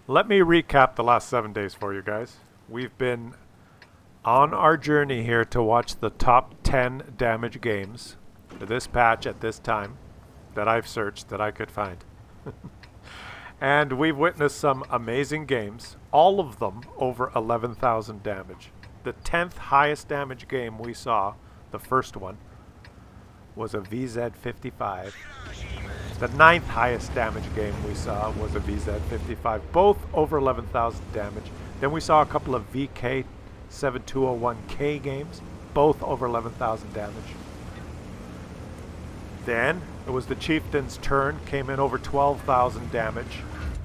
Let me recap the last 7 days for you guys. We've been on our journey here to watch the top 10 damage games for this patch at this time that I've searched that I could find. And we've witnessed some amazing games, all of them over 11,000 damage. The 10th highest damage game we saw, the first one, was a VZ55. The 9th highest damage game we saw was a VZ55, both over 11,000 damage. Then we saw a couple of VK7201K games, both over 11,000 damage. Then it was the Chieftain's turn, came in over 12,000 damage.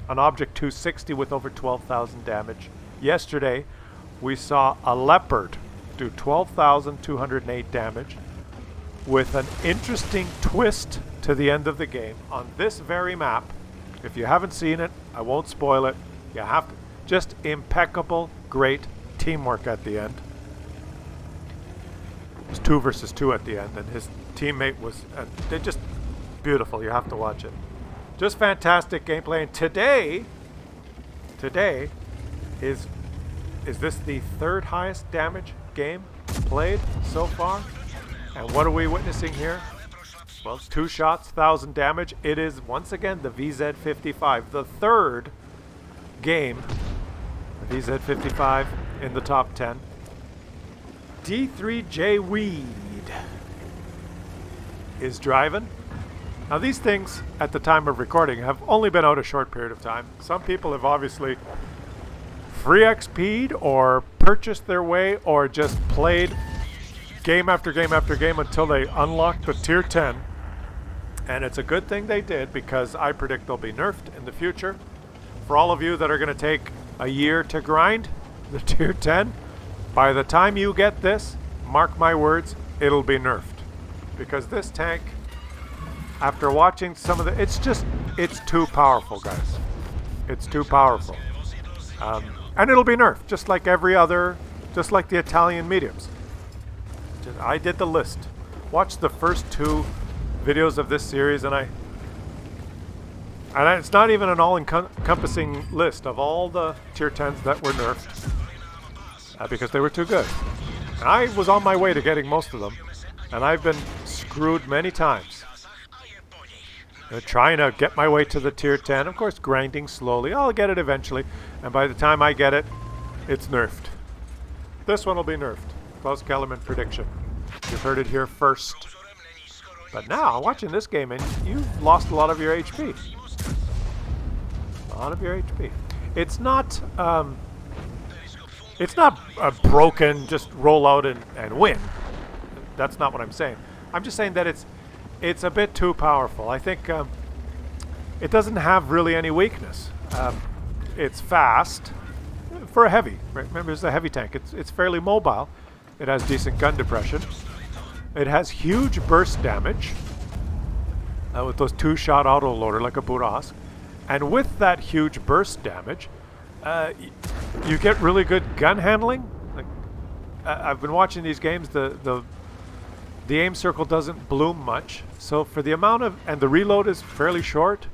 An Object 260 with over 12,000 damage. Yesterday, we saw a Leopard do 12,208 damage with an interesting twist to the end of the game on this very map. If you haven't seen it, I won't spoil it. You have to. Just impeccable, great teamwork at the end. It was 2 versus 2 at the end, and his teammate was they're just beautiful. You have to watch it. Just fantastic gameplay. And today is this the 3rd highest damage game played so far? And what are we witnessing here? Well, it's 2 shots, 1,000 damage. It is once again the VZ55, the 3rd game. The VZ55 in the top 10. D3J Weed is driving. Now these things, at the time of recording, have only been out a short period of time. Some people have obviously free XP'd or purchased their way or just played game after game after game until they unlocked the tier 10. And it's a good thing they did, because I predict they'll be nerfed in the future. For all of you that are going to take a year to grind the tier 10, by the time you get this, mark my words, it'll be nerfed. Because this tank, after watching some of the, it's too powerful, guys. It's too powerful. And it'll be nerfed, just like every other, just like the Italian mediums. I did the list. Watched the first 2 videos of this series, and it's not even an all-encompassing list of all the tier 10s that were nerfed because they were too good. And I was on my way to getting most of them, and I've been screwed many times. Trying to get my way to the tier 10, of course, grinding slowly. I'll get it eventually, and by the time I get it, it's nerfed. This one will be nerfed. Claus Kellerman prediction. You've heard it here first. But now, watching this game, and you've lost a lot of your HP. A lot of your HP. It's not a broken, just roll out and win. That's not what I'm saying. I'm just saying that it's a bit too powerful. I think it doesn't have really any weakness. It's fast for a heavy. Right? Remember, it's a heavy tank. It's fairly mobile. It has decent gun depression. It has huge burst damage with those 2-shot autoloader like a Burask. And with that huge burst damage, you get really good gun handling. Like, I've been watching these games. The aim circle doesn't bloom much, so for the amount of, and the reload is fairly short.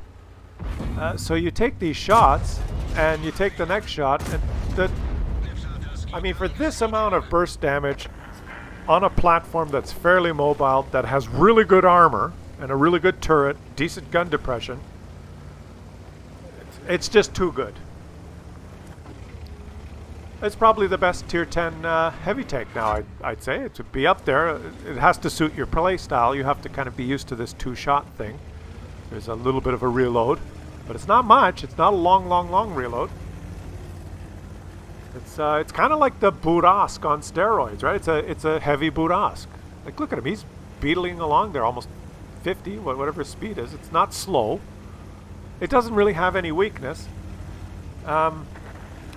So you take these shots, and you take the next shot, and I mean, for this amount of burst damage on a platform that's fairly mobile, that has really good armor and a really good turret, decent gun depression, it's just too good. It's probably the best tier 10 heavy tank now, I'd say. It would be up there. It has to suit your play style. You have to kind of be used to this 2-shot thing. There's a little bit of a reload, but it's not much. It's not a long reload. It's kind of like the Burask on steroids, right? It's a heavy Burask. Like, look at him. He's beetling along there, almost 50, whatever his speed is. It's not slow. It doesn't really have any weakness.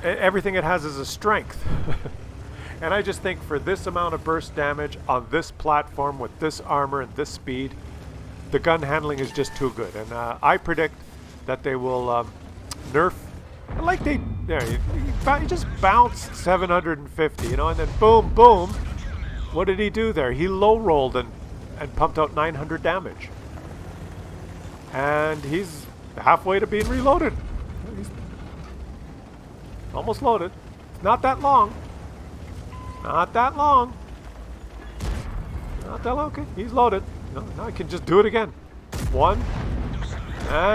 Everything it has is a strength. And I just think for this amount of burst damage on this platform with this armor and this speed, the gun handling is just too good. And I predict that they will nerf, like they, there, you just bounce 750, you know, and then boom, boom. What did he do there? He low rolled and pumped out 900 damage. And he's halfway to being reloaded. Almost loaded. It's not that long. Not that long. Not that long. Okay, he's loaded. No, now I can just do it again. One.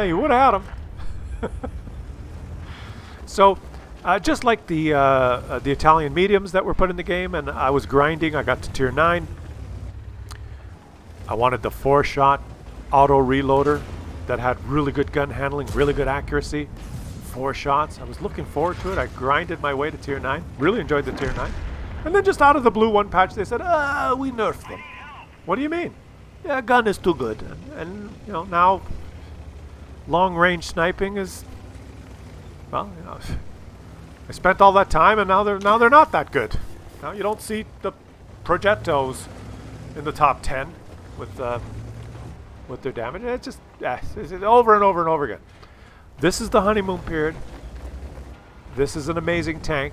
You would have had him. So, just like the Italian mediums that were put in the game, and I was grinding, I got to tier 9. I wanted the 4-shot auto reloader that had really good gun handling, really good accuracy. 4 shots. I was looking forward to it. I grinded my way to tier 9. Really enjoyed the tier 9. And then just out of the blue, one patch, they said, we nerfed them. What do you mean? Yeah, gun is too good. And you know, now long-range sniping is, well, you know, I spent all that time, and now they're not that good. Now you don't see the Progettos in the top 10 with their damage. It's just it's over and over and over again. This is the honeymoon period. This is an amazing tank.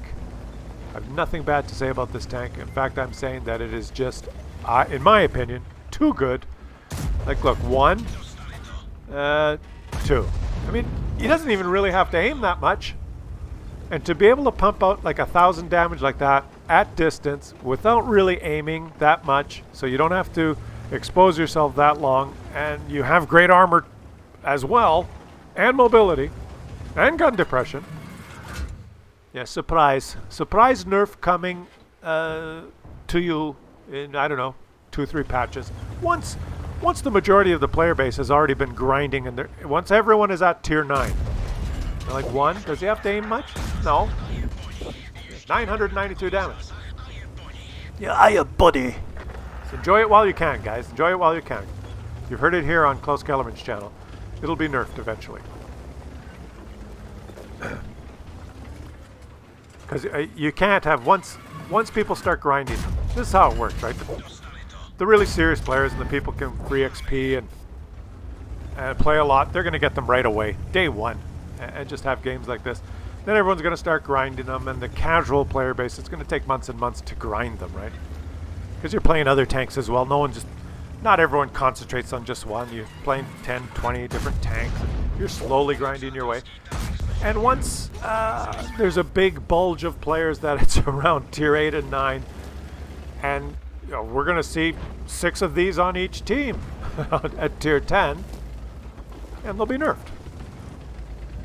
I have nothing bad to say about this tank. In fact, I'm saying that it is just, in my opinion, too good. Like, look, 1, 2. I mean, he doesn't even really have to aim that much. And to be able to pump out like 1,000 damage like that at distance without really aiming that much, so you don't have to expose yourself that long, and you have great armor as well, and mobility, and gun depression. Yeah, surprise nerf coming to you in, I don't know, 2-3 patches. Once the majority of the player base has already been grinding, and once everyone is at tier 9. They're like, 1, does he have to aim much? No. 992 damage. Yeah, buddy. So enjoy it while you can, guys. Enjoy it while you can. You've heard it here on Klaus Kellerman's channel. It'll be nerfed eventually. Because you can't have, once people start grinding, this is how it works, right? The really serious players and the people can free XP and play a lot, they're going to get them right away, day 1, and just have games like this. Then everyone's going to start grinding them, and the casual player base, it's going to take months and months to grind them, right? Because you're playing other tanks as well. Not everyone concentrates on just one. You're playing 10, 20 different tanks. You're slowly grinding your way. And once there's a big bulge of players that it's around tier 8 and 9, and you know, we're going to see 6 of these on each team at tier 10, and they'll be nerfed.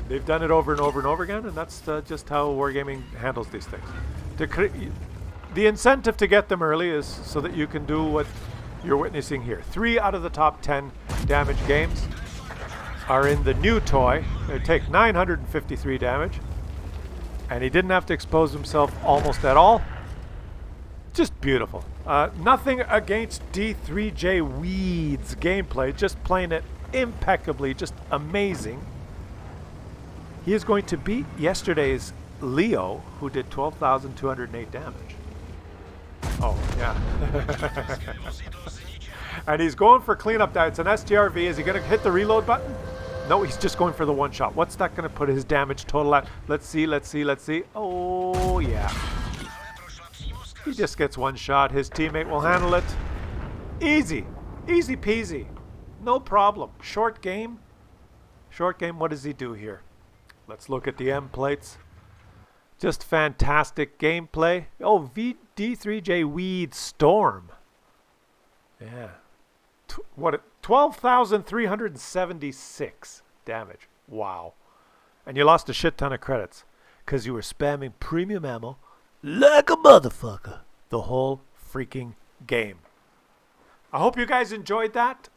They've done it over and over and over again, and that's just how Wargaming handles these things. The incentive to get them early is so that you can do what you're witnessing here. 3 out of the top 10 damage games are in the new toy. They take 953 damage, and he didn't have to expose himself almost at all. Just beautiful. Nothing against D3J Weed's gameplay, just playing it impeccably, just amazing. He is going to beat yesterday's Leo, who did 12,208 damage. Oh, yeah. And he's going for cleanup. It's an STRV. Is he going to hit the reload button? No, he's just going for the 1 shot. What's that going to put his damage total at? Let's see. Oh, yeah. He just gets 1 shot. His teammate will handle it. Easy. Easy peasy. No problem. Short game. Short game. What does he do here? Let's look at the M plates. Just fantastic gameplay. Oh, D3J Weed Storm. Yeah. 12,376 damage. Wow. And you lost a shit ton of credits because you were spamming premium ammo like a motherfucker the whole freaking game. I hope you guys enjoyed that.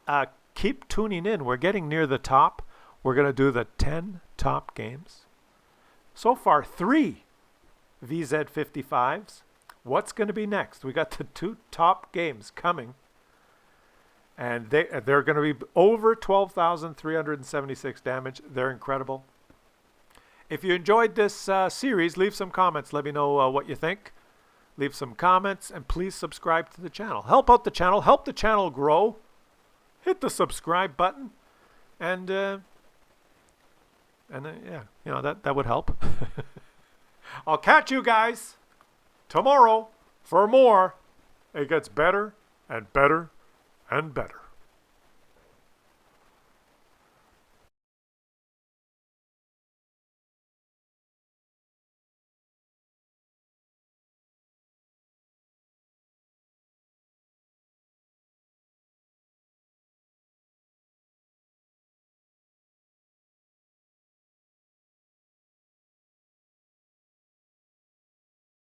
Keep tuning in. We're getting near the top. We're going to do the 10 top games. So far, 3 VZ55s. What's going to be next? We got the 2 top games coming. And they're going to be over 12,376 damage. They're incredible. If you enjoyed this series, leave some comments. Let me know what you think. Leave some comments, and please subscribe to the channel. Help out the channel. Help the channel grow. Hit the subscribe button. And yeah, you know, that would help. I'll catch you guys tomorrow for more. It gets better and better and better.